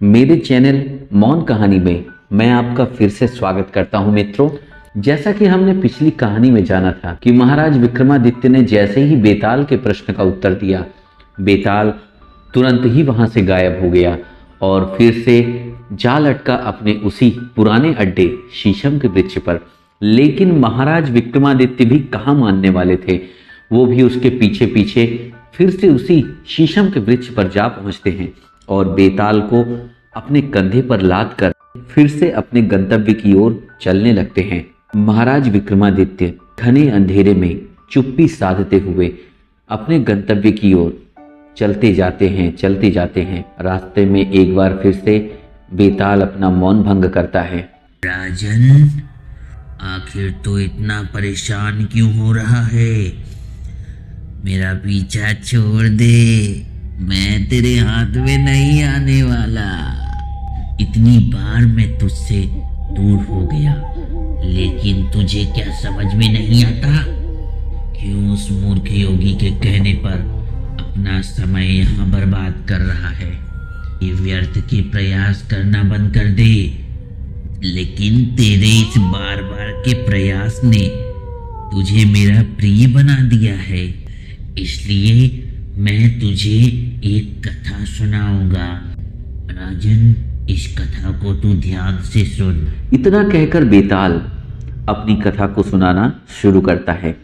मेरे चैनल मौन कहानी में मैं आपका फिर से स्वागत करता हूं मित्रों। जैसा कि हमने पिछली कहानी में जाना था कि महाराज विक्रमादित्य ने जैसे ही बेताल के प्रश्न का उत्तर दिया, बेताल तुरंत ही वहां से गायब हो गया और फिर से जा लटका अपने उसी पुराने अड्डे शीशम के वृक्ष पर। लेकिन महाराज विक्रमादित्य भी कहाँ मानने वाले थे, वो भी उसके पीछे पीछे फिर से उसी शीशम के वृक्ष पर जा पहुंचते हैं और बेताल को अपने कंधे पर लाद कर फिर से अपने गंतव्य की ओर चलने लगते हैं। महाराज विक्रमादित्य घने अंधेरे में चुप्पी साधते हुए अपने गंतव्य की ओर चलते जाते हैं। रास्ते में एक बार फिर से बेताल अपना मौन भंग करता है। राजन, आखिर तो इतना परेशान क्यों हो रहा है? मेरा पीछा छोड़ दे, मैं तेरे हाथ में नहीं आने वाला। इतनी बार मैं तुझसे दूर हो गया, लेकिन तुझे क्या समझ में नहीं आता? क्यों उस मूर्ख योगी के कहने पर अपना समय यहाँ बर्बाद कर रहा है? ये व्यर्थ के प्रयास करना बंद कर दे। लेकिन तेरे इस बार बार के प्रयास ने तुझे मेरा प्रिय बना दिया है, इसलिए मैं तुझे एक कथा सुनाऊंगा। राजन, इस कथा को तू ध्यान से सुन। इतना कहकर बेताल अपनी कथा को सुनाना शुरू करता है।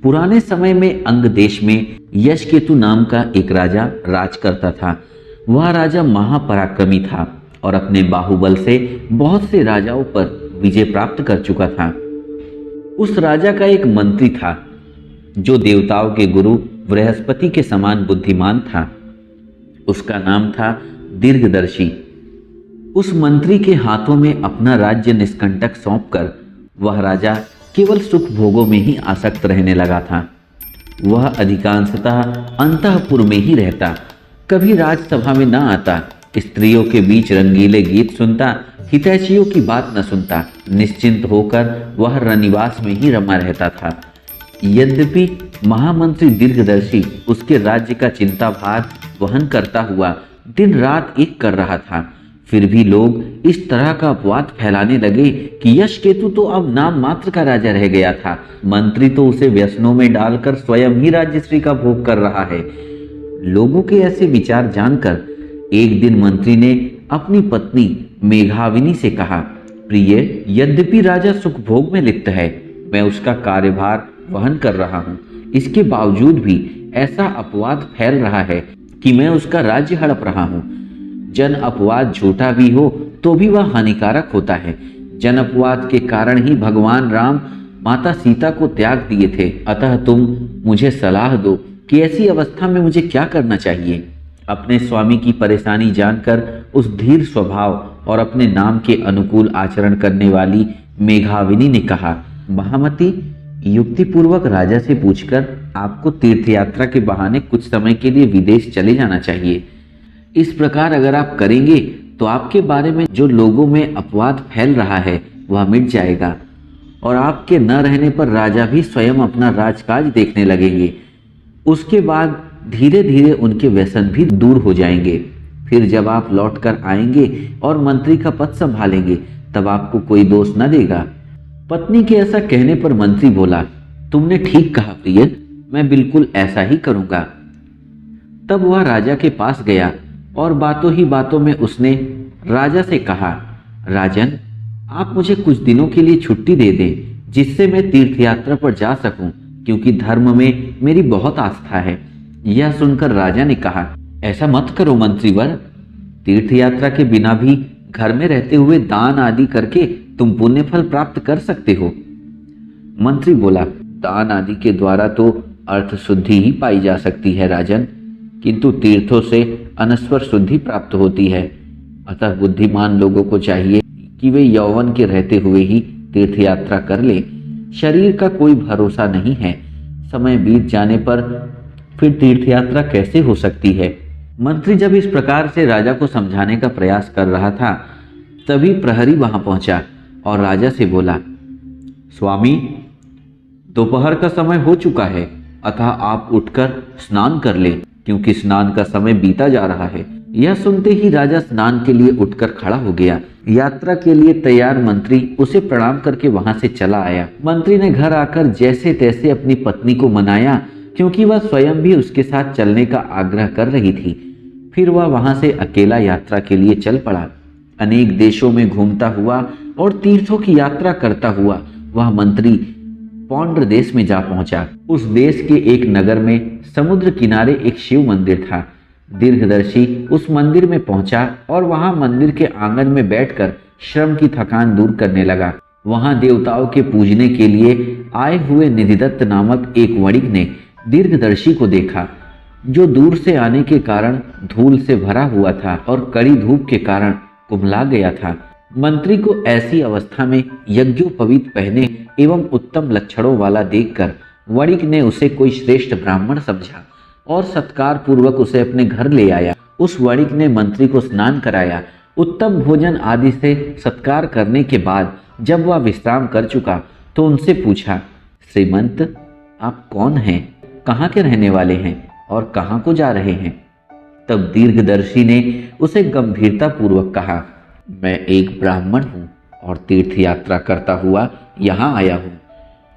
पुराने समय में अंग देश में यशकेतु नाम का एक राजा राज करता था। वह राजा महापराक्रमी था और अपने बाहुबल से बहुत से राजाओं पर विजय प्राप्त कर चुका था। उस राजा का एक मंत्री था जो देवताओं के गुरु बृहस्पति के समान बुद्धिमान था। उसका नाम था दीर्घदर्शी। उस मंत्री के हाथों में अपना राज्य निष्कंटक सौंपकर वह राजा केवल सुख भोगों में ही आसक्त रहने लगा था। वह अधिकांशतः अंतःपुर में ही रहता, कभी राजसभा में न आता, स्त्रियों के बीच रंगीले गीत सुनता, हितैषियों की बात न सुनता। निश्चिंत होकर वह रनिवास में ही रमा रहता था। यद्यपि महामंत्री दीर्घदर्शी उसके राज्य का चिंता भार वहन करता हुआ दिन रात एक कर रहा था, फिर भी लोग इस तरह का अपवाद फैलाने लगे कि यशकेतु तो अब नाम मात्र का राजा रह गया था। मंत्री तो उसे व्यसनों में डालकर स्वयं ही राज्यश्री का भोग कर रहा है। लोगों के ऐसे विचार जानकर एक दिन मंत्री ने अपनी पत्नी मेघाविनी से कहा, प्रिय, यद्यपि राजा सुख भोग में लिप्त है, मैं उसका कार्यभार वहन कर रहा हूँ, इसके बावजूद भी ऐसा अपवाद फैल रहा है कि मैं उसका राज्य हड़प रहा हूँ। जन अपवाद झूठा भी हो तो भी वह हानिकारक होता है। जन अपवाद के कारण ही भगवान राम माता सीता को त्याग दिए थे। अतः तुम मुझे सलाह दो कि ऐसी अवस्था में मुझे क्या करना चाहिए। अपने स्वामी की परेशानी जानकर उस धीर स्वभाव और अपने नाम के अनुकूल आचरण करने वाली मेघाविनी ने कहा, महामती, युक्तिपूर्वक राजा से पूछकर आपको तीर्थयात्रा के बहाने कुछ समय के लिए विदेश चले जाना चाहिए। इस प्रकार अगर आप करेंगे तो आपके बारे में जो लोगों में अपवाद फैल रहा है वह मिट जाएगा और आपके न रहने पर राजा भी स्वयं अपना राजकाज देखने लगेंगे। उसके बाद धीरे धीरे उनके व्यसन भी दूर हो जाएंगे। फिर जब आप लौट कर आएंगे और मंत्री का पद संभालेंगे तब आपको कोई दोष न देगा। पत्नी के ऐसा कहने पर मंत्री बोला, तुमने ठीक कहा प्रिय, मैं बिल्कुल ऐसा ही करूंगा। तब वह राजा के पास गया और बातों ही बातों में उसने राजा से कहा, राजन, आप मुझे कुछ दिनों के लिए छुट्टी दे दें जिससे मैं तीर्थयात्रा पर जा सकूं, क्योंकि धर्म में मेरी बहुत आस्था है। यह सुनकर राजा ने कहा, ऐसा मत करो मंत्रीवर, तीर्थयात्रा के बिना भी घर में रहते हुए दान आदि करके तुम पुण्य फल प्राप्त कर सकते हो। मंत्री बोला, दान आदि के द्वारा तो अर्थ शुद्धि ही पाई जा सकती है राजन, किंतु तीर्थों से अनस्वर शुद्धि प्राप्त होती है। अतः बुद्धिमान लोगों को चाहिए कि वे यौवन के रहते हुए ही तीर्थयात्रा कर ले। शरीर का कोई भरोसा नहीं है, समय बीत जाने पर फिर तीर्थयात्रा कैसे हो सकती है। मंत्री जब इस प्रकार से राजा को समझाने का प्रयास कर रहा था तभी प्रहरी वहां पहुंचा और राजा से बोला, स्वामी, दोपहर का समय हो चुका है, अतः आप उठकर स्नान कर लें, क्योंकि स्नान का समय बीता जा रहा है। यह सुनते ही राजा स्नान के लिए उठकर खड़ा हो गया। यात्रा के लिए तैयार मंत्री उसे प्रणाम करके वहां से चला आया। मंत्री ने घर आकर जैसे तैसे अपनी पत्नी को मनाया, क्योंकि वह स्वयं भी उसके साथ चलने का आग्रह कर रही थी। फिर वह वहां से अकेला यात्रा के लिए चल पड़ा। अनेक देशों में घूमता हुआ और तीर्थों की यात्रा करता हुआ वह मंत्री पौंड्र देश में जा पहुंचा। उस देश के एक नगर में समुद्र किनारे एक शिव मंदिर था। दीर्घदर्शी उस मंदिर में पहुंचा और वहां मंदिर के आंगन में बैठकर श्रम की थकान दूर करने लगा। वहां देवताओं के पूजने के लिए आए हुए निधिदत्त नामक एक वणिक ने दीर्घदर्शी को देखा, जो दूर से आने के कारण धूल से भरा हुआ था और कड़ी धूप के कारण कुम्हला गया था। मंत्री को ऐसी अवस्था में यज्ञोपवीत पहने एवं उत्तम लक्षणों वाला देखकर वणिक ने उसे कोई श्रेष्ठ ब्राह्मण समझा और सत्कार पूर्वक उसे अपने घर ले आया। उस वणिक ने मंत्री को स्नान कराया। उत्तम भोजन आदि से सत्कार करने के बाद जब वह विश्राम कर चुका तो उनसे पूछा, श्रीमंत, आप कौन हैं, कहाँ के रहने वाले हैं और कहाँ को जा रहे हैं? तब दीर्घदर्शी ने उसे गंभीरता पूर्वक कहा, मैं एक ब्राह्मण हूँ और तीर्थ यात्रा करता हुआ यहाँ आया हूँ।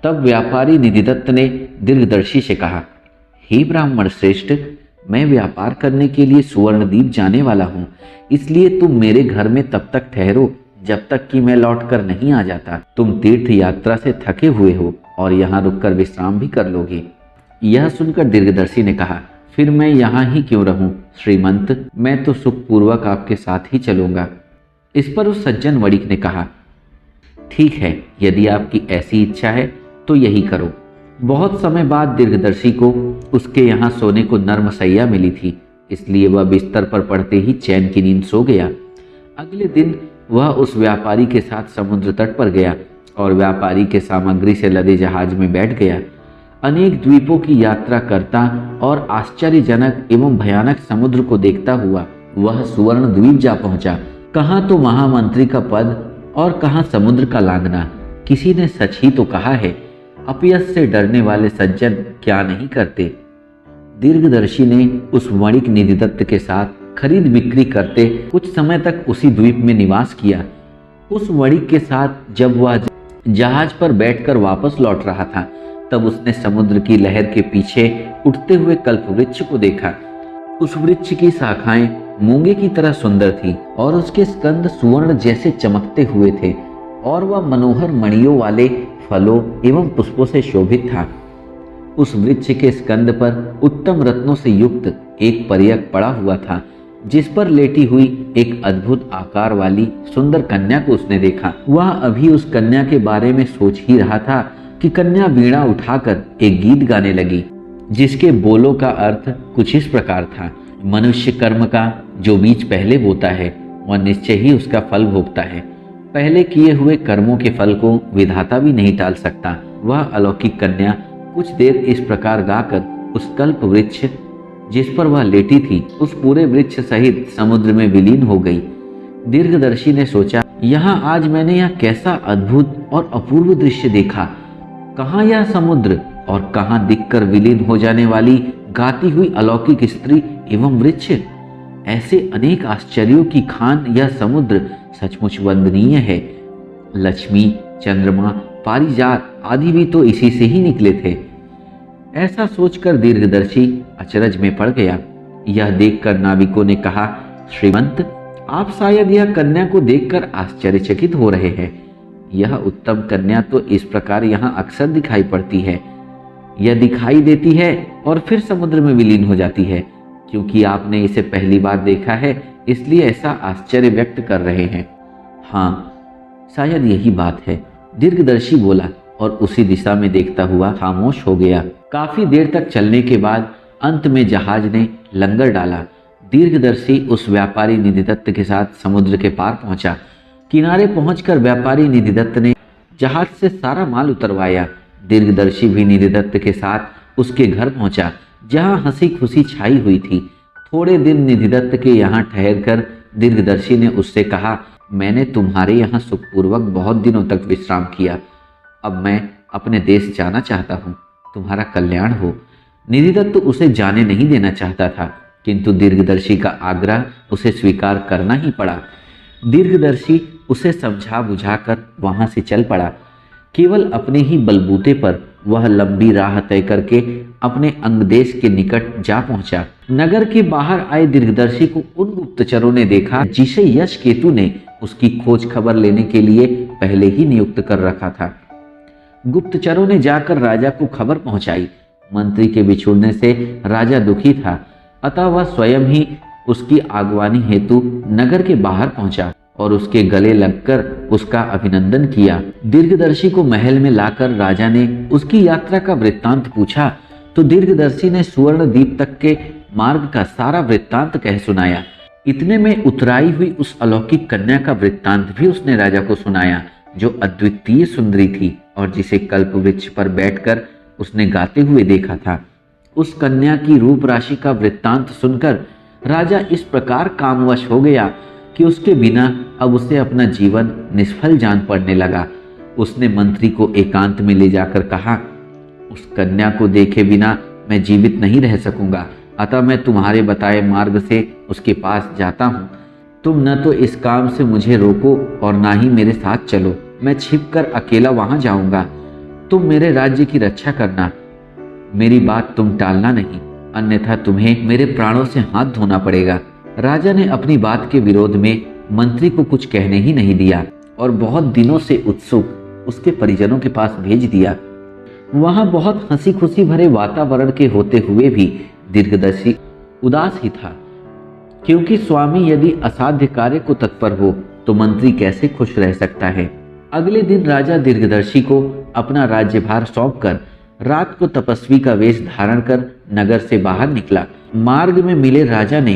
तब व्यापारी निधिदत्त ने दीर्घदर्शी से कहा, हे ब्राह्मण श्रेष्ठ, मैं व्यापार करने के लिए सुवर्णद्वीप जाने वाला हूँ, इसलिए तुम मेरे घर में तब तक ठहरो जब तक कि मैं लौट कर नहीं आ जाता। तुम तीर्थ यात्रा से थके हुए हो और यहाँ रुककर विश्राम भी कर लोगे। यह सुनकर दीर्घदर्शी ने कहा, फिर मैं यहाँ ही क्यों रहूं श्रीमंत, मैं तो सुखपूर्वक आपके साथ ही चलूंगा। इस पर उस सज्जन वणिक ने कहा, ठीक है, यदि आपकी ऐसी इच्छा है तो यही करो। बहुत समय बाद दीर्घदर्शी को उसके यहाँ सोने को नर्म सैया मिली थी, इसलिए वह बिस्तर पर पड़ते ही चैन की नींद सो गया। अगले दिन वह उस व्यापारी के साथ समुद्र तट पर गया और व्यापारी के सामग्री से लदे जहाज में बैठ गया। अनेक द्वीपों की यात्रा करता और आश्चर्यजनक एवं भयानक समुद्र को देखता हुआ वह सुवर्ण द्वीप जा पहुंचा। कहाँ तो महामंत्री का पद और कहाँ समुद्र का लांघना। किसी ने सच ही तो कहा है, अपयश से डरने वाले सज्जन क्या नहीं करते। दीर्घदर्शी ने उस वणिक निधिदत्त के साथ खरीद बिक्री करते कुछ समय तक उसी द्वीप में निवास किया। उस वणिक के साथ जब वह जहाज पर बैठकर वापस लौट रहा था तब उसने समुद्र की लहर के पीछे उठते हुए कल्पवृक्ष को देखा। उस वृक्ष की शाखाएं मूंगे की तरह सुंदर थी और उसके स्कंद सुवर्ण जैसे चमकते हुए थे और वह मनोहर मणियों वाले फलों एवं पुष्पों से शोभित था। उस वृक्ष के स्कंद पर उत्तम रत्नों से युक्त एक पर्यक पड़ा हुआ था, जिस पर लेटी हुई एक अद्भुत आकार वाली सुंदर कन्या को उसने देखा। वह अभी उस कन्या के बारे में सोच ही रहा था कि कन्या वीणा उठाकर एक गीत गाने लगी, जिसके बोलों का अर्थ कुछ इस प्रकार था, मनुष्य कर्म का जो बीज पहले बोता है वह निश्चय ही उसका फल भोगता है। पहले किए हुए कर्मों के फल को विधाता भी नहीं टाल सकता। वह अलौकिक कन्या कुछ देर इस प्रकार गाकर उस कल्प वृक्ष जिस पर वह लेटी थी उस पूरे वृक्ष सहित समुद्र में विलीन हो गई। दीर्घदर्शी ने सोचा, यहाँ आज मैंने यह कैसा अद्भुत और अपूर्व दृश्य देखा। कहाँ यह समुद्र और कहाँ दिखकर विलीन हो जाने वाली गाती हुई अलौकिक स्त्री एवं वृक्ष। ऐसे अनेक आश्चर्यों की खान यह समुद्र सचमुच वंदनीय है। लक्ष्मी, चंद्रमा, पारिजात आदि भी तो इसी से ही निकले थे। ऐसा सोचकर दीर्घदर्शी अचरज में पड़ गया। यह देखकर नाविकों ने कहा, श्रीमंत, आप शायद यह कन्या को देखकर आश्चर्यचकित हो रहे हैं। यह उत्तम कन्या तो इस प्रकार यहाँ अक्सर दिखाई पड़ती है। यह दिखाई देती है और फिर समुद्र में विलीन हो जाती है। क्योंकि आपने इसे पहली बार देखा है इसलिए ऐसा आश्चर्य व्यक्त कर रहे हैं। हाँ, शायद यही बात है, दीर्घदर्शी बोला और उसी दिशा में देखता हुआ खामोश हो गया। काफी देर तक चलने के बाद अंत में जहाज ने लंगर डाला। दीर्घदर्शी उस व्यापारी निधिदत्त के साथ समुद्र के पार पहुंचा। किनारे पहुंचकर व्यापारी निधिदत्त ने जहाज से सारा माल उतरवाया। दीर्घदर्शी भी निधिदत्त के साथ उसके घर पहुंचा, जहां हंसी खुशी छाई हुई थी। थोड़े दिन निधिदत्त के यहाँ ठहरकर दीर्घदर्शी ने उससे कहा, मैंने तुम्हारे यहाँ सुखपूर्वक बहुत दिनों तक विश्राम किया। अब मैं अपने देश जाना चाहता हूँ, तुम्हारा कल्याण हो। निधिदत्त उसे जाने नहीं देना चाहता था, किंतु दीर्घदर्शी का आग्रह उसे स्वीकार करना ही पड़ा। दीर्घदर्शी उसे समझा बुझाकर वहां से चल पड़ा। केवल अपने ही बलबूते पर वह लंबी राह तय करके अपने अंगदेश के निकट जा पहुंचा। नगर के बाहर आए दीर्घदर्शी को उन गुप्तचरों ने देखा जिसे यश केतु ने उसकी खोज खबर लेने के लिए पहले ही नियुक्त कर रखा था। गुप्तचरों ने जाकर राजा को खबर पहुंचाई। मंत्री के बिछुड़ने से राजा दुखी था, अतः वह स्वयं ही उसकी आगवानी हेतु नगर के बाहर पहुंचा और उसके गले लगकर उसका अभिनंदन किया। दीर्घदर्शी को महल में लाकर राजा ने उसकी यात्रा का वृत्तांत पूछा तो दीर्घदर्शी ने सुवर्ण द्वीप तक के मार्ग का सारा वृत्तांत कह सुनाया। इतने में उतराई हुई उस अलौकिक कन्या का वृत्तांत भी उसने राजा को सुनाया, जो अद्वितीय सुंदरी थी और जिसे कल्प वृक्ष पर बैठकर उसने गाते हुए देखा था। उस कन्या की रूप राशि का वृत्तांत सुनकर राजा इस प्रकार कामवश हो गया कि उसके बिना अब उसे अपना जीवन निष्फल जान पड़ने लगा। उसने मंत्री को एकांत में ले जाकर कहा, उस कन्या को देखे बिना मैं जीवित नहीं रह सकूंगा, अतः मैं तुम्हारे बताए मार्ग से उसके पास जाता हूँ। तुम न तो इस काम से मुझे रोको और ना ही मेरे साथ चलो। मैं छिपकर अकेला वहां जाऊंगा। तुम मेरे राज्य की रक्षा करना, मेरी बात तुम टालना नहीं, अन्यथा तुम्हें मेरे प्राणों से हाथ धोना पड़ेगा। राजा ने अपनी बात के विरोध में मंत्री को कुछ कहने ही नहीं दिया और बहुत दिनों से उत्सुक उसके परिजनों के पास भेज दिया। वहां बहुत हंसी खुशी भरे वातावरण के होते हुए भी दीर्घदर्शी उदास ही था, क्योंकि स्वामी यदि असाध्य कार्य को तत्पर हो तो मंत्री कैसे खुश रह सकता है। अगले दिन राजा दीर्घदर्शी को अपना राज्यभार सौंपकर रात को तपस्वी का वेश धारण कर नगर से बाहर निकला। मार्ग में मिले राजा ने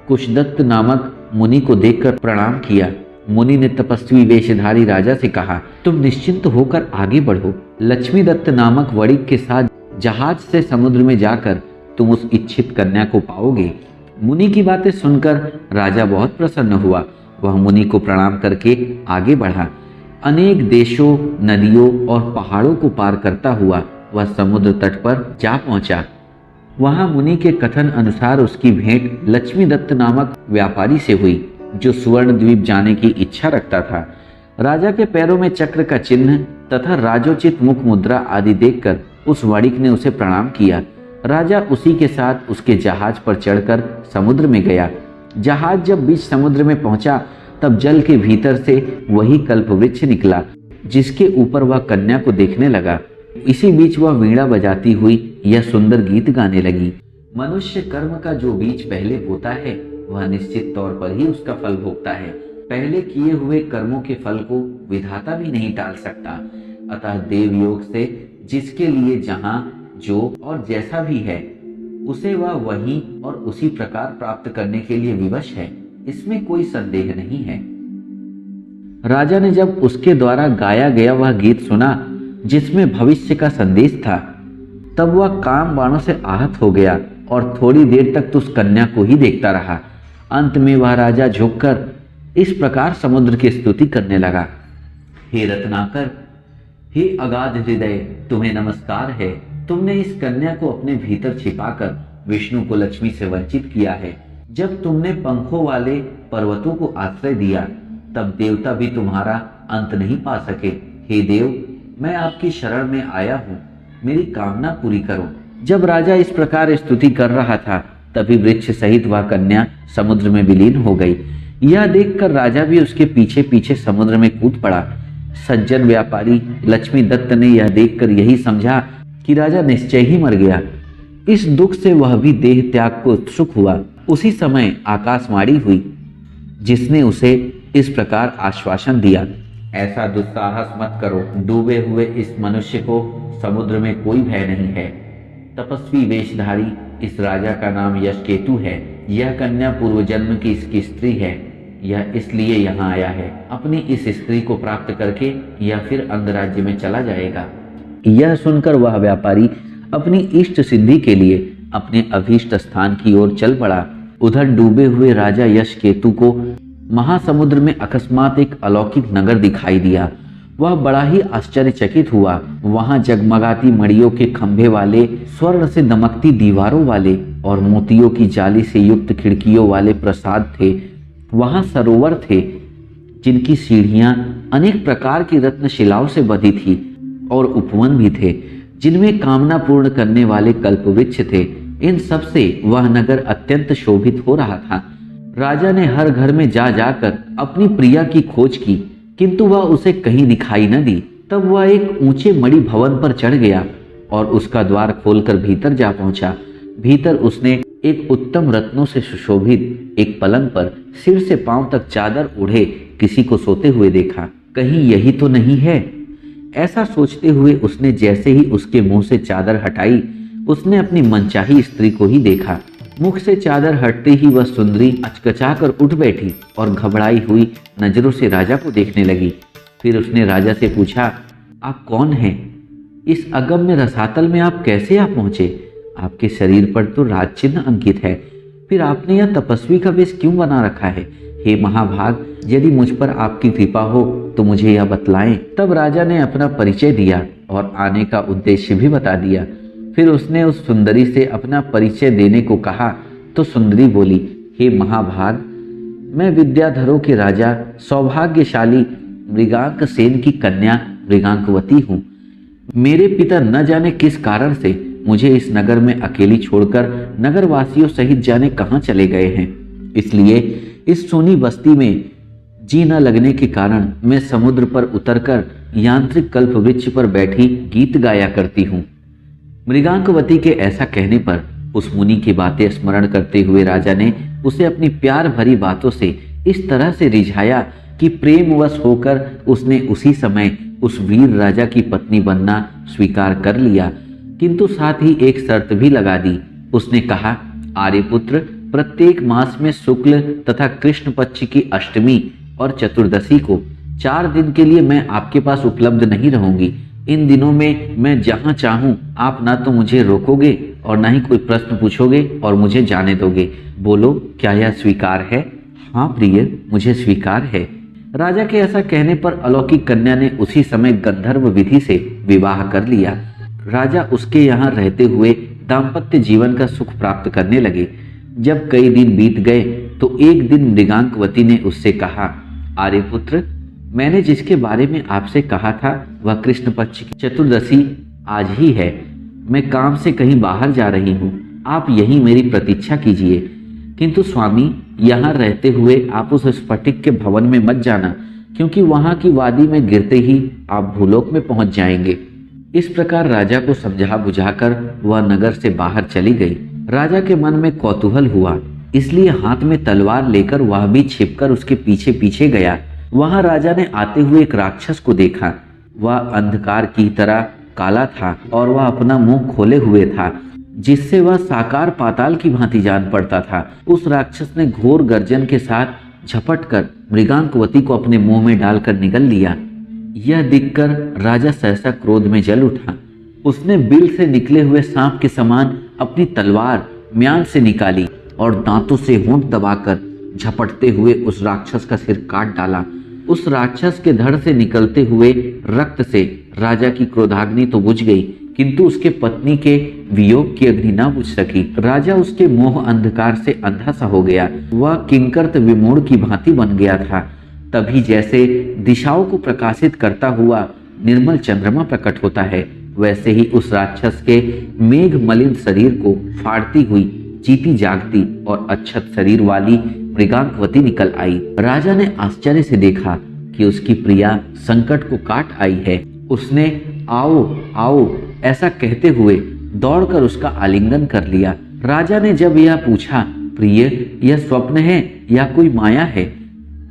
कुशदत्त नामक मुनि को देखकर प्रणाम किया। मुनि ने तपस्वी वेशधारी राजा से कहा, तुम निश्चिंत होकर आगे बढ़ो। लक्ष्मी दत्त नामक वणिक के साथ जहाज से समुद्र में जाकर तुम उस इच्छित कन्या को पाओगे। मुनि की बातें सुनकर राजा बहुत प्रसन्न हुआ। वह मुनि को प्रणाम करके आगे बढ़ा। अनेक देशों, नदियों और पहाड़ों को पार करता हुआ वह समुद्र तट पर जा पहुंचा। वहां मुनि के कथन अनुसार उसकी भेंट लक्ष्मी दत्त नामक व्यापारी से हुई, जो सुवर्ण द्वीप जाने की इच्छा रखता था। राजा के पैरों में चक्र का चिन्ह तथा राजोचित मुख मुद्रा आदि देखकर उस वणिक ने उसे प्रणाम किया। राजा उसी के साथ उसके जहाज पर चढ़कर समुद्र में गया। जहाज जब बीच समुद्र में पहुंचा तब जल के भीतर से वही कल्पवृक्ष निकला, जिसके ऊपर वह कन्या को देखने लगा। इसी बीच वह वीणा बजाती हुई यह सुंदर गीत गाने लगी। मनुष्य कर्म का जो बीज पहले होता है वह निश्चित तौर पर ही उसका फल भोगता है। पहले किए हुए कर्मों के फल को विधाता भी नहीं टाल सकता। अतः देवयोग से जिसके लिए जहां जो और जैसा भी है उसे वह वही और उसी प्रकार प्राप्त करने के लिए विवश है, इसमें कोई संदेह नहीं है। राजा ने जब उसके द्वारा गाया गया वह गीत सुना जिसमें भविष्य का संदेश था, तब वह काम बाणों से आहत हो गया और थोड़ी देर तक तो उस कन्या को ही देखता रहा। अंत में वह राजा झुककर इस प्रकार समुद्र की स्तुति करने लगा, हे रत्नाकर, हे अगाध हृदय, तुम्हें नमस्कार है। तुमने इस कन्या को अपने भीतर छिपाकर विष्णु को लक्ष्मी से वंचित किया है। जब तुमने पंखों वाले पर्वतों को आश्रय दिया तब देवता भी तुम्हारा अंत नहीं पा सके। हे देव, मैं आपकी शरण में आया हूँ, मेरी कामना पूरी करो। जब राजा इस प्रकार स्तुति कर रहा था तभी वृक्ष सहित वह कन्या समुद्र में विलीन हो गई। यह देखकर राजा भी उसके पीछे पीछे समुद्र में कूद पड़ा। सज्जन व्यापारी लक्ष्मी दत्त ने यह देखकर यही समझा कि राजा निश्चय ही मर गया। इस दुख से वह भी देह त्याग को उत्सुक हुआ। उसी समय आकाशवाणी हुई जिसने उसे इस प्रकार आश्वासन दिया, ऐसा दुस्साहस मत करो। डूबे हुए इस मनुष्य को समुद्र में कोई भय नहीं है। तपस्वी वेशधारी इस राजा का नाम यशकेतु है। यह कन्या पूर्व जन्म की इसकी स्त्री है। यह इसलिए यहाँ आया है। अपनी इस स्त्री को प्राप्त करके यह फिर अंगराज्य में चला जाएगा। यह सुनकर वह व्यापारी अपनी इष्ट सिद्धि के लिए अपने अभीष्ट स्थान की ओर चल पड़ा। उधर डूबे हुए राजा यशकेतु को महासमुद्र में अकस्मात एक अलौकिक नगर दिखाई दिया। वह बड़ा ही आश्चर्यचकित हुआ। वहां जगमगाती मड़ियों के खंभे वाले, स्वर्ण से दमकती दीवारों वाले और मोतियों की जाली से युक्त खिड़कियों वाले प्रासाद थे। वहां सरोवर थे जिनकी सीढ़ियां अनेक प्रकार की रत्नशिलाओं से बंधी थी और उपवन भी थे जिनमें कामना पूर्ण करने वाले कल्पवृक्ष थे। इन सब से वह नगर अत्यंत शोभित हो रहा था। राजा ने हर घर में जा जाकर अपनी प्रिया की खोज की, किंतु वह उसे कहीं दिखाई न दी। तब वह एक ऊंचे मणि भवन पर चढ़ गया और उसका द्वार खोलकर भीतर जा पहुंचा। भीतर उसने एक उत्तम रत्नों से सुशोभित एक पलंग पर सिर से पांव तक चादर ओढ़े किसी को सोते हुए देखा। कहीं यही तो नहीं है, ऐसा सोचते हुए उसने जैसे ही उसके मुंह से चादर हटाई, उसने अपनी मनचाही स्त्री को ही देखा। मुख से चादर हटते ही वह सुंदरी अचकचाकर उठ बैठी और घबराई हुई नजरों से राजा को देखने लगी। फिर उसने राजा से पूछा, आप कौन हैं? इस अगम्य रसातल में आप कैसे आ पहुंचे? आपके शरीर पर तो राज चिन्ह अंकित है, फिर आपने यह तपस्वी का वेश क्यों बना रखा है? हे महाभाग, यदि मुझ पर आपकी कृपा हो तो मुझे यह बतलाएं। तब राजा ने अपना परिचय दिया और आने का उद्देश्य भी बता दिया। फिर उसने उस सुंदरी से अपना परिचय देने को कहा तो सुंदरी बोली, हे महाभाग, मैं विद्याधरों के राजा सौभाग्यशाली मृगांक सेन की कन्या मृगांकवती हूँ। मेरे पिता न जाने किस कारण से मुझे इस नगर में अकेली छोड़कर नगरवासियों सहित जाने कहाँ चले गए हैं। इसलिए इस सोनी बस्ती में जी न लगने के कारण मैं समुद्र पर उतरकर यांत्रिक कल्प वृक्ष पर बैठी गीत गाया करती हूँ। मृगांकवती के ऐसा कहने पर उस मुनि की बातें स्मरण करते हुए राजा ने उसे अपनी प्यार भरी बातों से इस तरह से रिझाया कि प्रेमवश होकर उसने उसी समय उस वीर राजा की पत्नी बनना स्वीकार कर लिया, किंतु साथ ही एक शर्त भी लगा दी। उसने कहा, आर्यपुत्र, प्रत्येक मास में शुक्ल तथा कृष्ण पक्ष की अष्टमी और चतुर्दशी को 4 दिन के लिए मैं आपके पास उपलब्ध नहीं रहूंगी। इन दिनों में मैं जहां चाहूं आप ना तो मुझे रोकोगे और ना ही कोई प्रश्न पूछोगे और मुझे जाने दोगे। बोलो, क्या यह स्वीकार है? हाँ प्रिय, मुझे स्वीकार है। राजा के ऐसा कहने पर अलौकिक कन्या ने उसी समय गंधर्व विधि से विवाह कर लिया। राजा उसके यहाँ रहते हुए दाम्पत्य जीवन का सुख प्राप्त करने लगे। जब कई दिन बीत गए तो एक दिन मृगांकवती ने उससे कहा, आर्यपुत्र, मैंने जिसके बारे में आपसे कहा था वह कृष्ण पक्ष की चतुर्दशी आज ही है। मैं काम से कहीं बाहर जा रही हूँ, आप यहीं मेरी प्रतीक्षा कीजिए। किंतु स्वामी, यहाँ रहते हुए आप उस स्फटिक के भवन में मत जाना, क्योंकि वहाँ की वादी में गिरते ही आप भूलोक में पहुँच जाएंगे। इस प्रकार राजा को समझा बुझाकर वह नगर से बाहर चली गई। राजा के मन में कौतूहल हुआ, इसलिए हाथ में तलवार लेकर वह भी छिपकर उसके पीछे पीछे गया। वहां राजा ने आते हुए एक राक्षस को देखा। वह अंधकार की तरह काला था और वह अपना मुंह खोले हुए था, जिससे वह साकार पाताल की भांति जान पड़ता था। उस राक्षस ने घोर गर्जन के साथ झपटकर मृगांकवती को अपने मुंह में डालकर निगल लिया। यह देखकर राजा सहसा क्रोध में जल उठा। उसने बिल से निकले हुए सांप के समान अपनी तलवार म्यान से निकाली और दांतों से होंठ दबाकर झपटते हुए उस राक्षस का सिर काट डाला। उस राक्षस के धड़ से निकलते हुए रक्त से राजा की क्रोधाग्नि तो बुझ गई, किंतु उसके पत्नी के वियोग की अग्नि न बुझ सकी। राजा उसके मोह अंधकार से अंधा सा हो गया। वह किंकर्त विमूढ़ की भांति बन गया था। तभी जैसे दिशाओं को प्रकाशित करता हुआ निर्मल चंद्रमा प्रकट होता है, वैसे ही उस राक्षस के मेघ मलिन शरीर को फाड़ती हुई जीती जागती और अच्छत शरीर वाली मृगांकवती निकल आई। राजा ने आश्चर्य से देखा कि उसकी प्रिया संकट को काट आई है। उसने आओ आओ ऐसा कहते हुए दौड़कर उसका आलिंगन कर लिया। राजा ने जब यह पूछा, प्रिय, यह स्वप्न है या कोई माया है?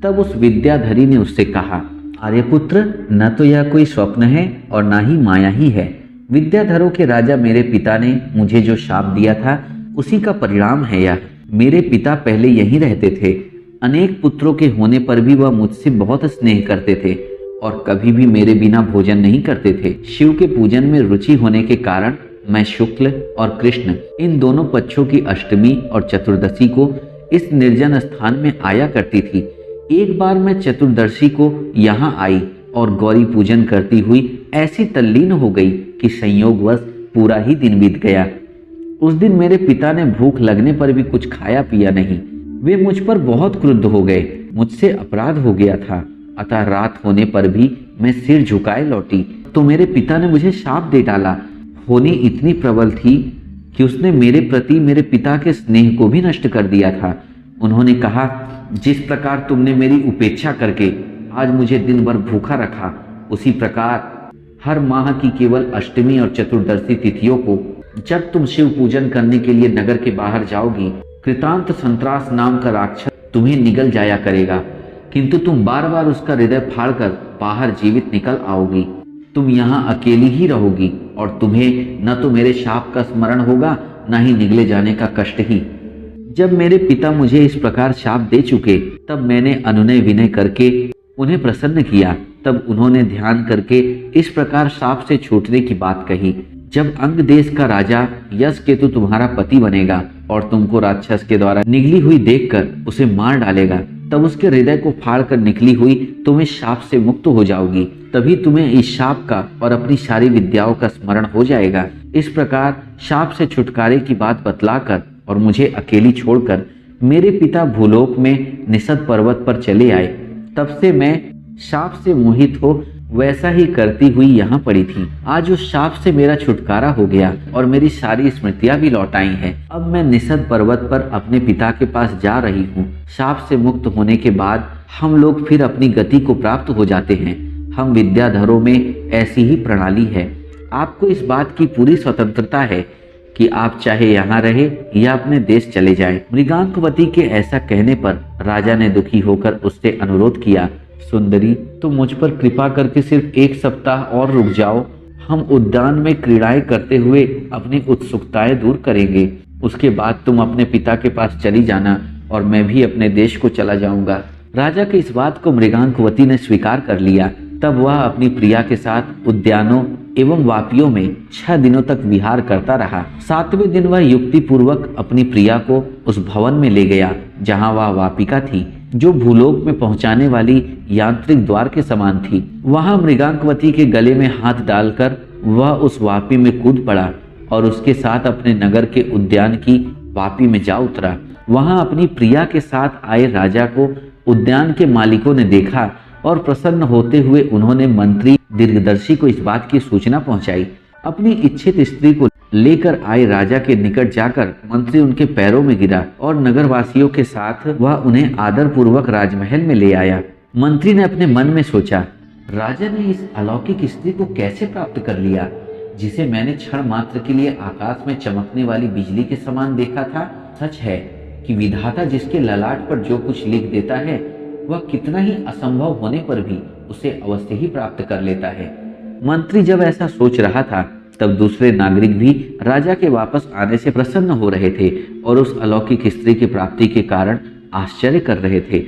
तब उस विद्याधरी ने उससे कहा, आर्यपुत्र, न तो यह कोई स्वप्न है और न ही माया ही है। विद्याधरों के राजा मेरे पिता ने मुझे जो शाप दिया था उसी का परिणाम है यह। मेरे पिता पहले यहीं रहते थे। अनेक पुत्रों के होने पर भी वह मुझसे बहुत स्नेह करते थे और कभी भी मेरे बिना भोजन नहीं करते थे। शिव के पूजन में रुचि होने के कारण मैं शुक्ल और कृष्ण इन दोनों पक्षों की अष्टमी और चतुर्दशी को इस निर्जन स्थान में आया करती थी। एक बार मैं चतुर्दशी को यहाँ आई और गौरी पूजन करती हुई ऐसी तल्लीन हो गई कि संयोगवश पूरा ही दिन बीत गया। उस दिन मेरे पिता ने भूख लगने पर भी कुछ खाया पिया नहीं। वे मुझ पर बहुत क्रुद्ध हो गए। मुझसे अपराध हो गया था, अतः रात होने पर भी मैं सिर झुकाए लौटी तो मेरे पिता ने मुझे शाप दे डाला। होनी इतनी प्रबल थी कि उसने मेरे प्रति मेरे पिता के स्नेह को भी नष्ट कर दिया था। उन्होंने कहा, जिस प्रकार तुमने मेरी उपेक्षा करके आज मुझे दिन भर भूखा रखा, उसी प्रकार हर माह की केवल अष्टमी और चतुर्दशी तिथियों को जब तुम शिव पूजन करने के लिए नगर के बाहर जाओगी, कृतांत संत्रास नाम का राक्षस तुम्हें निगल जाया करेगा, किंतु तुम बार बार उसका हृदय फाड़कर बाहर जीवित निकल आओगी। तुम यहाँ अकेली ही रहोगी और तुम्हें न तो मेरे शाप का स्मरण होगा, न ही निगले जाने का कष्ट ही। जब मेरे पिता मुझे इस प्रकार शाप दे चुके, तब मैंने अनुनय विनय करके उन्हें प्रसन्न किया। तब उन्होंने ध्यान करके इस प्रकार शाप से छूटने की बात कही, जब अंग देश का राजा यश केतु तुम्हारा पति बनेगा और तुमको राक्षस के द्वारा निगली हुई देखकर उसे मार डालेगा, तब उसके हृदय को फाड़कर निकली हुई तुम इस शाप से मुक्त हो जाओगी। तभी तुम्हें इस शाप का और अपनी सारी विद्याओं का स्मरण हो जाएगा। इस प्रकार शाप से छुटकारे की बात बतलाकर और मुझे अकेली छोड़कर मेरे पिता भूलोक में निषद पर्वत पर चले आए। तब से मैं शाप से मोहित हो वैसा ही करती हुई यहाँ पड़ी थी। आज उस शाप से मेरा छुटकारा हो गया और मेरी सारी स्मृतियां भी लौट आई हैं। अब मैं निषद पर्वत पर अपने पिता के पास जा रही हूँ। शाप से मुक्त होने के बाद हम लोग फिर अपनी गति को प्राप्त हो जाते हैं। हम विद्याधरों में ऐसी ही प्रणाली है। आपको इस बात की पूरी स्वतंत्रता है कि आप चाहे यहाँ रहे या अपने देश चले जाएं। मृगांकवती के ऐसा कहने पर राजा ने दुखी होकर उससे अनुरोध किया, सुंदरी, तुम मुझ पर कृपा करके सिर्फ 1 सप्ताह और रुक जाओ। हम उद्यान में क्रीड़ाएं करते हुए अपनी उत्सुकताएं दूर करेंगे। उसके बाद तुम अपने पिता के पास चली जाना और मैं भी अपने देश को चला जाऊंगा। राजा की इस बात को मृगांकवती ने स्वीकार कर लिया। तब वह अपनी प्रिया के साथ उद्यानों एवं वापियों में 6 दिनों तक विहार करता रहा। 7वें दिन वह युक्ति पूर्वक अपनी प्रिया को उस भवन में ले गया जहाँ वह वापिका थी, जो भूलोक में पहुंचाने वाली यांत्रिक द्वार के समान थी। वहां मृगांकवती के गले में हाथ डालकर वह उस वापी में कूद पड़ा और उसके साथ अपने नगर के उद्यान की वापी में जा उतरा। वहां अपनी प्रिया के साथ आए राजा को उद्यान के मालिकों ने देखा और प्रसन्न होते हुए उन्होंने मंत्री दीर्घदर्शी को इस बात की सूचना पहुंचाई। अपनी इच्छित स्त्री को लेकर आए राजा के निकट जाकर मंत्री उनके पैरों में गिरा और नगरवासियों के साथ वह उन्हें आदर पूर्वक राजमहल में ले आया। मंत्री ने अपने मन में सोचा, राजा ने इस अलौकिक स्त्री को कैसे प्राप्त कर लिया, जिसे मैंने क्षण मात्र के लिए आकाश में चमकने वाली बिजली के समान देखा था। सच है कि विधाता जिसके ललाट पर जो कुछ लिख देता है, वह कितना ही असंभव होने पर भी उसे अवश्य ही प्राप्त कर लेता है। मंत्री जब ऐसा सोच रहा था, तब दूसरे नागरिक भी राजा के वापस आने से प्रसन्न हो रहे थे और उस अलौकिक स्त्री की प्राप्ति के कारण आश्चर्य कर रहे थे।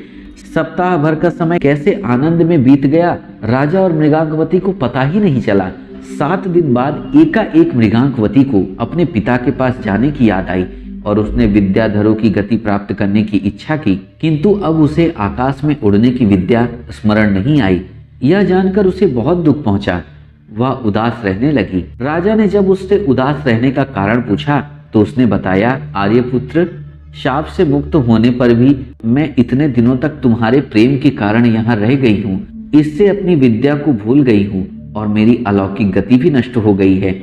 सप्ताह भर का समय कैसे आनंद में बीत गया, राजा और मृगांकवती को पता ही नहीं चला। 7 दिन बाद एकाएक मृगांकवती को अपने पिता के पास जाने की याद आई और उसने विद्याधरों की गति प्राप्त करने की इच्छा की, किंतु अब उसे आकाश में उड़ने की विद्या स्मरण नहीं आई। यह जानकर उसे बहुत दुख पहुंचा। वह उदास रहने लगी। राजा ने जब उससे उदास रहने का कारण पूछा तो उसने बताया, आर्यपुत्र, शाप से मुक्त होने पर भी मैं इतने दिनों तक तुम्हारे प्रेम के कारण यहाँ रह गई हूँ। इससे अपनी विद्या को भूल गई हूँ और मेरी अलौकिक गति भी नष्ट हो गई है।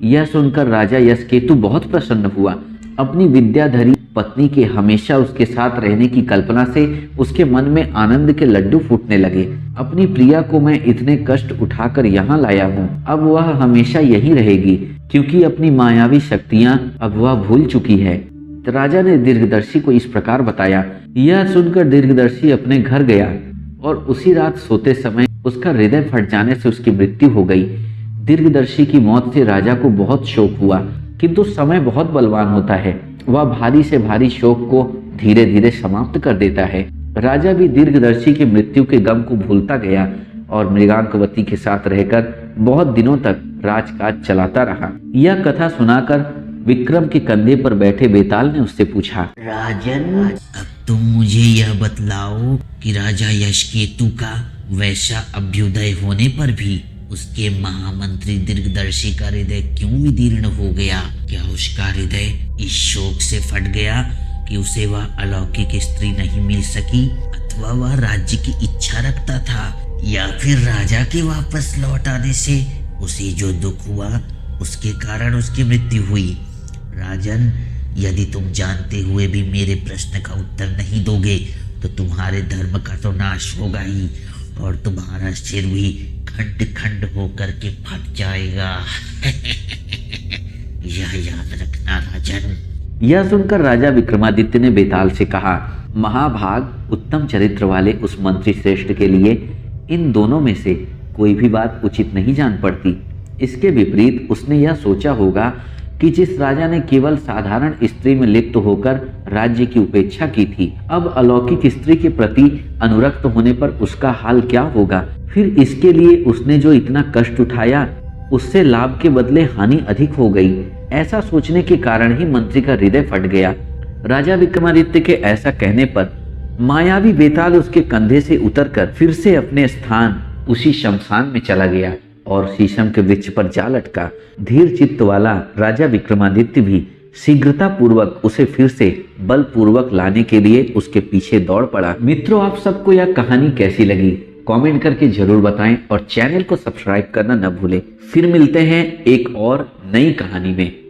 यह सुनकर राजा यशकेतु बहुत प्रसन्न हुआ। अपनी विद्याधरी पत्नी के हमेशा उसके साथ रहने की कल्पना से उसके मन में आनंद के लड्डू फूटने लगे। अपनी प्रिया को मैं इतने कष्ट उठाकर यहाँ लाया हूँ, अब वह हमेशा यही रहेगी, क्योंकि अपनी मायावी शक्तियाँ अब वह भूल चुकी है। राजा ने दीर्घदर्शी को इस प्रकार बताया। यह सुनकर दीर्घदर्शी अपने घर गया और उसी रात सोते समय उसका हृदय फट जाने से उसकी मृत्यु हो गई। दीर्घदर्शी की मौत से राजा को बहुत शोक हुआ, किंतु समय बहुत बलवान होता है। वह भारी से भारी शोक को धीरे धीरे समाप्त कर देता है। राजा भी दीर्घदर्शी की मृत्यु के गम को भूलता गया और मृगांकवती के साथ रहकर बहुत दिनों तक राजकाज चलाता रहा। यह कथा सुनाकर विक्रम के कंधे पर बैठे बेताल ने उससे पूछा, राजन, अब तुम मुझे यह बतलाओ कि राजा यशकेतु का वैसा अभ्युदय होने पर भी उसके महामंत्री दीर्घदर्शी का हृदय क्यों विदीर्ण हो गया? क्या उसका हृदय इस शोक से फट गया कि उसे वह अलौकिक स्त्री नहीं मिल सकी, अथवा वह राज्य की इच्छा रखता था, या फिर राजा के वापस लौट आने से उसे जो दुख हुआ उसके कारण उसकी मृत्यु हुई? राजन, यदि तुम जानते हुए भी मेरे प्रश्न का उत्तर नहीं दोगे तो तुम्हारे धर्म का तो नाश होगा ही, और तुम्हारा सिर भी खंड खंड होकर के फट जाएगा। यह याद रखना राजन। यह सुनकर राजा विक्रमादित्य ने बेताल से कहा, महाभाग, उत्तम चरित्र वाले उस मंत्री श्रेष्ठ के लिए इन दोनों में से कोई भी बात उचित नहीं जान पड़ती। इसके विपरीत उसने यह सोचा होगा कि जिस राजा ने केवल साधारण स्त्री में लिप्त होकर राज्य की उपेक्षा की थी, अब अलौकिक स्त्री के प्रति अनुरक्त होने पर उसका हाल क्या होगा? फिर इसके लिए उसने जो इतना कष्ट उठाया, उससे लाभ के बदले हानि अधिक हो गई। ऐसा सोचने के कारण ही मंत्री का हृदय फट गया। राजा विक्रमादित्य के ऐसा कहने पर मायावी बेताल उसके कंधे से उतरकर फिर से अपने स्थान उसी शमशान में चला गया और शीशम के वृक्ष पर जा लटका। धीर चित्त वाला राजा विक्रमादित्य भी शीघ्रता पूर्वक उसे फिर से बलपूर्वक लाने के लिए उसके पीछे दौड़ पड़ा। मित्रों, आप सबको यह कहानी कैसी लगी कमेंट करके जरूर बताएं और चैनल को सब्सक्राइब करना न भूलें। फिर मिलते हैं एक और नई कहानी में।